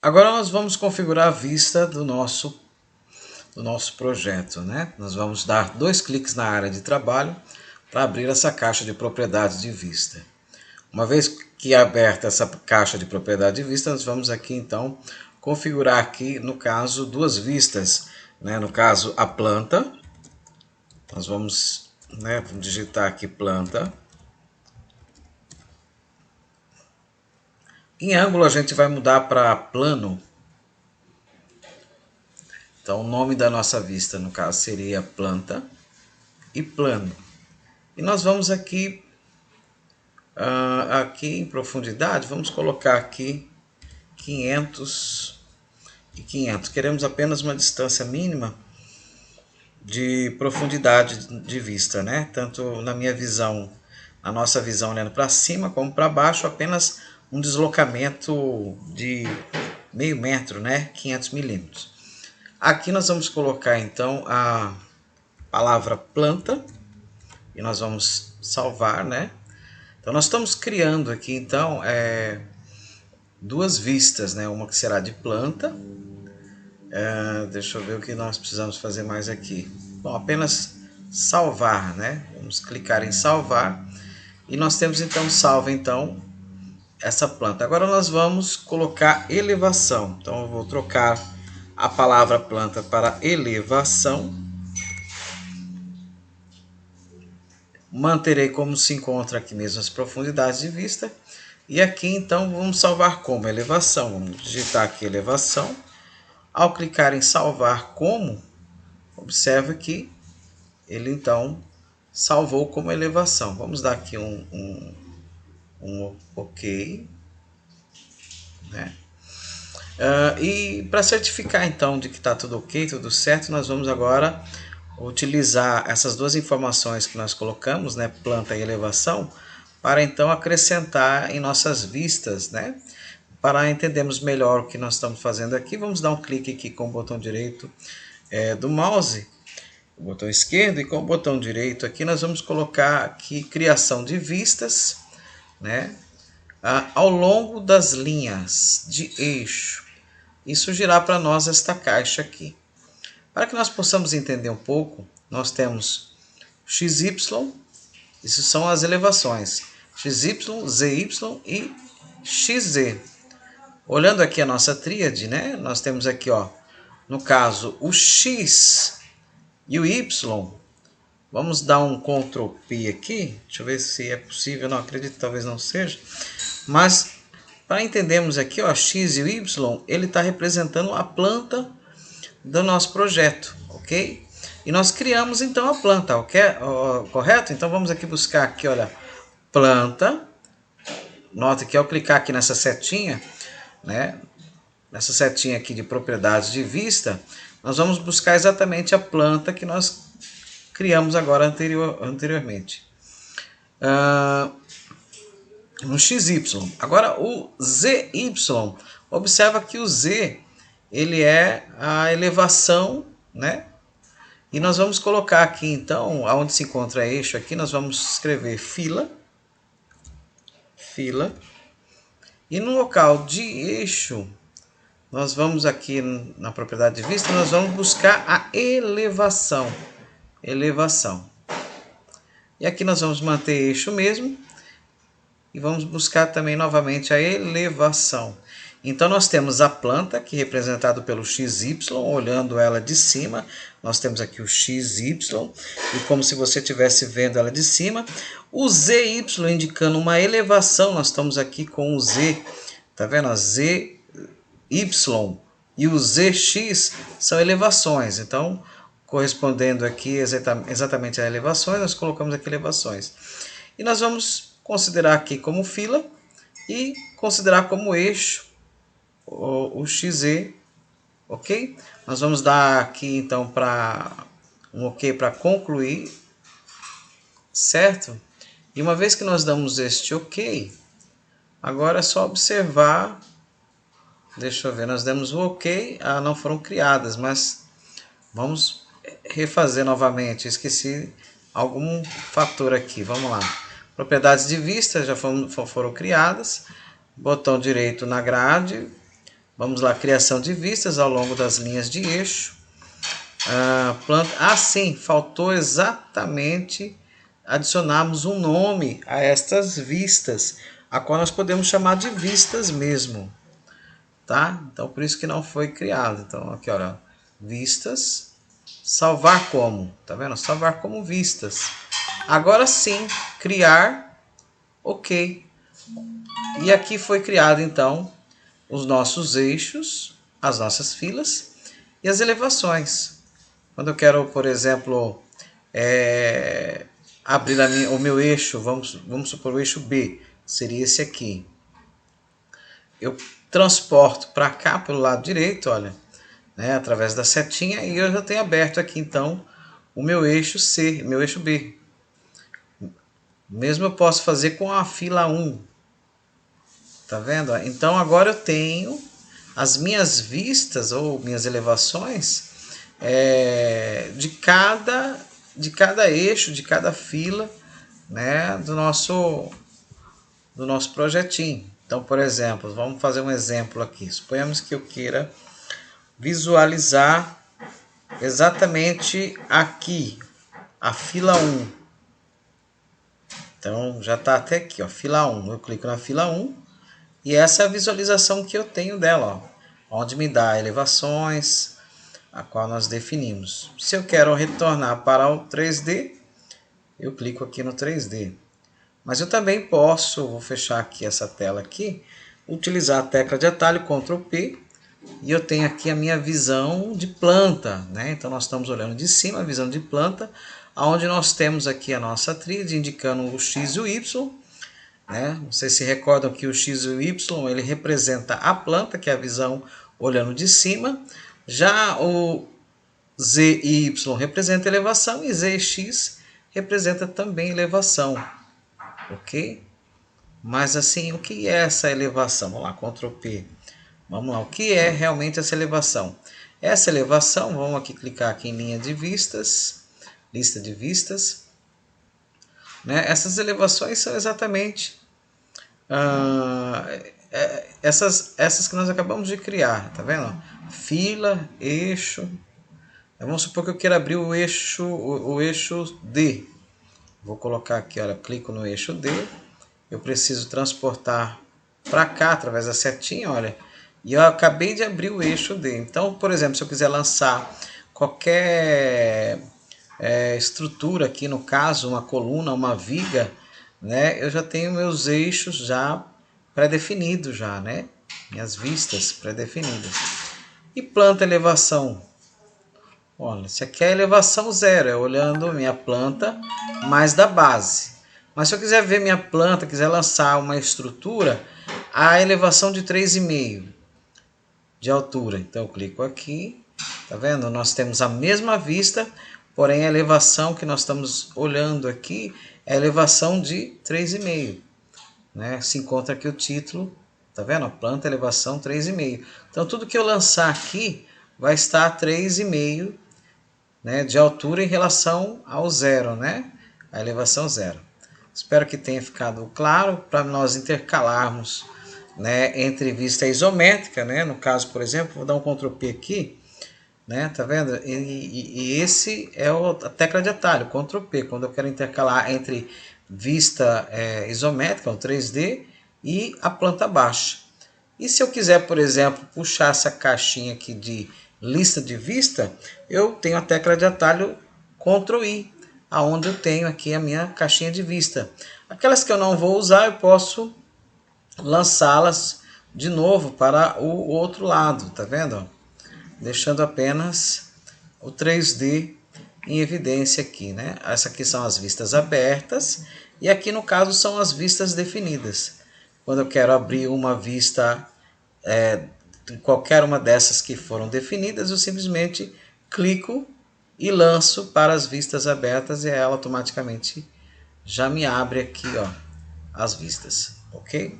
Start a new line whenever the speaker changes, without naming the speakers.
Agora nós vamos configurar a vista do nosso projeto, né? Nós vamos dar 2 cliques na área de trabalho para abrir essa caixa de propriedades de vista. Uma vez que é aberta essa caixa de propriedade de vista, nós vamos aqui então configurar aqui, no caso, 2 vistas, né? No caso, a planta. Nós vamos, né, digitar aqui planta. Em ângulo a gente vai mudar para plano. Então o nome da nossa vista, no caso, seria planta e plano. E nós vamos aqui, aqui em profundidade, vamos colocar aqui 500 e 500. Queremos apenas uma distância mínima de profundidade de vista, né? Tanto na minha visão, na nossa visão olhando para cima como para baixo, apenas um deslocamento de meio metro, né? 500 milímetros. Aqui nós vamos colocar então a palavra planta e nós vamos salvar, né? Então nós estamos criando aqui então 2 vistas, né? Uma que será de planta. Deixa eu ver o que nós precisamos fazer mais aqui. Bom, apenas salvar, né? Vamos clicar em salvar e nós temos então salvo então essa planta. Agora nós vamos colocar elevação. Então eu vou trocar a palavra planta para elevação. Manterei como se encontra aqui mesmo as profundidades de vista. E aqui então vamos salvar como elevação. Vamos digitar aqui elevação. Ao clicar em salvar como, observa que ele então salvou como elevação. Vamos dar aqui um OK, né? E para certificar então de que está tudo ok, tudo certo, nós vamos agora utilizar essas 2 informações que nós colocamos, né, planta e elevação, para então acrescentar em nossas vistas, né? Para entendermos melhor o que nós estamos fazendo aqui, vamos dar um clique aqui com o botão direito do mouse, o botão esquerdo, e com o botão direito aqui nós vamos colocar aqui criação de vistas, né? Ao longo das linhas de eixo. Isso girar para nós esta caixa aqui. Para que nós possamos entender um pouco, nós temos XY, isso são as elevações, XY, ZY e XZ. Olhando aqui a nossa tríade, né? Nós temos aqui, ó, no caso, o X e o Y. Vamos dar um Ctrl P aqui. Deixa eu ver se é possível. Não acredito, talvez não seja. Mas para entendermos aqui, ó, X e o Y, ele está representando a planta do nosso projeto, ok? E nós criamos então a planta, ok? Correto? Então vamos aqui buscar aqui, olha, planta. Nota que ao clicar aqui nessa setinha, né? Nessa setinha aqui de propriedades de vista, nós vamos buscar exatamente a planta que nós criamos agora anteriormente. No XY. Agora o ZY, observa que o Z ele é a elevação, né? E nós vamos colocar aqui então, onde se encontra eixo aqui, nós vamos escrever fila. E no local de eixo, nós vamos aqui na propriedade de vista, nós vamos buscar a elevação. E aqui nós vamos manter eixo mesmo. E vamos buscar também novamente a elevação. Então nós temos a planta, que é representada pelo XY, olhando ela de cima. Nós temos aqui o XY, e como se você estivesse vendo ela de cima. O ZY indicando uma elevação, nós estamos aqui com o Z. Tá vendo? A ZY e o ZX são elevações. Então, correspondendo aqui exatamente a elevações, nós colocamos aqui elevações. E nós vamos considerar aqui como fila e considerar como eixo o XZ, ok? Nós vamos dar aqui então para um OK para concluir, certo? E uma vez que nós damos este OK, agora é só observar, deixa eu ver, nós demos o OK, não foram criadas, mas vamos refazer novamente, esqueci algum fator aqui, vamos lá. Propriedades de vista já foram criadas. Botão direito na grade. Vamos lá, criação de vistas ao longo das linhas de eixo. Sim, faltou exatamente adicionarmos um nome a estas vistas, a qual nós podemos chamar de vistas mesmo, tá? Então por isso que não foi criado. Então aqui, olha, vistas, salvar como, tá vendo? Salvar como vistas. Agora sim, criar, ok. E aqui foi criado então os nossos eixos, as nossas filas e as elevações. Quando eu quero, por exemplo, abrir o meu eixo, vamos supor o eixo B, seria esse aqui. Eu transporto para cá, pelo lado direito, olha, né, através da setinha, e eu já tenho aberto aqui, então, o meu eixo C, meu eixo B. Mesmo eu posso fazer com a fila 1. Tá vendo? Então, agora eu tenho as minhas vistas, ou minhas elevações, de cada eixo, de cada fila, né, do nosso projetinho. Então, por exemplo, vamos fazer um exemplo aqui. Suponhamos que eu queira visualizar exatamente aqui a fila 1. Então, já está até aqui, ó, fila 1. Eu clico na fila 1 e essa é a visualização que eu tenho dela, ó, onde me dá elevações, a qual nós definimos. Se eu quero retornar para o 3D, eu clico aqui no 3D. Mas eu também posso, vou fechar aqui essa tela aqui, utilizar a tecla de atalho Ctrl P, e eu tenho aqui a minha visão de planta, né? Então nós estamos olhando de cima a visão de planta, onde nós temos aqui a nossa tríade indicando o X e o Y, né? Vocês se recordam que o X e o Y ele representa a planta, que é a visão olhando de cima. Já o Z e Y representa elevação e Z e X representa também elevação, ok? Mas assim, o que é essa elevação? Vamos lá, Ctrl P. Vamos lá, o que é realmente essa elevação? Essa elevação, vamos aqui clicar aqui em linha de vistas, lista de vistas, né? Essas elevações são exatamente essas que nós acabamos de criar, tá vendo? Fila, eixo. Vamos supor que eu queira abrir o eixo D. Vou colocar aqui, olha, clico no eixo D. Eu preciso transportar para cá através da setinha, olha. E eu acabei de abrir o eixo D. Então, por exemplo, se eu quiser lançar qualquer estrutura aqui, no caso, uma coluna, uma viga, né? Eu já tenho meus eixos já pré-definidos já, né? Minhas vistas pré-definidas. E planta elevação. Olha, isso aqui é elevação 0, é olhando minha planta mais da base. Mas se eu quiser ver minha planta, quiser lançar uma estrutura, a elevação de 3,5 de altura. Então eu clico aqui, tá vendo? Nós temos a mesma vista, porém a elevação que nós estamos olhando aqui é a elevação de 3,5. Né? Se encontra aqui o título, tá vendo? A planta elevação 3,5. Então tudo que eu lançar aqui vai estar a 3,5, né, de altura em relação ao 0, né? A elevação 0. Espero que tenha ficado claro para nós intercalarmos, né, entre vista isométrica, né? No caso, por exemplo, vou dar um Ctrl P aqui, né? Tá vendo? E esse é a tecla de atalho, Ctrl P, quando eu quero intercalar entre vista isométrica, o 3D, e a planta baixa. E se eu quiser, por exemplo, puxar essa caixinha aqui de lista de vista, eu tenho a tecla de atalho Ctrl I, aonde eu tenho aqui a minha caixinha de vista. Aquelas que eu não vou usar, eu posso lançá-las de novo para o outro lado, tá vendo? Deixando apenas o 3D em evidência aqui, né? Essa aqui são as vistas abertas e aqui no caso são as vistas definidas. Quando eu quero abrir uma vista qualquer uma dessas que foram definidas, eu simplesmente clico e lanço para as vistas abertas e ela automaticamente já me abre aqui, ó, as vistas, ok?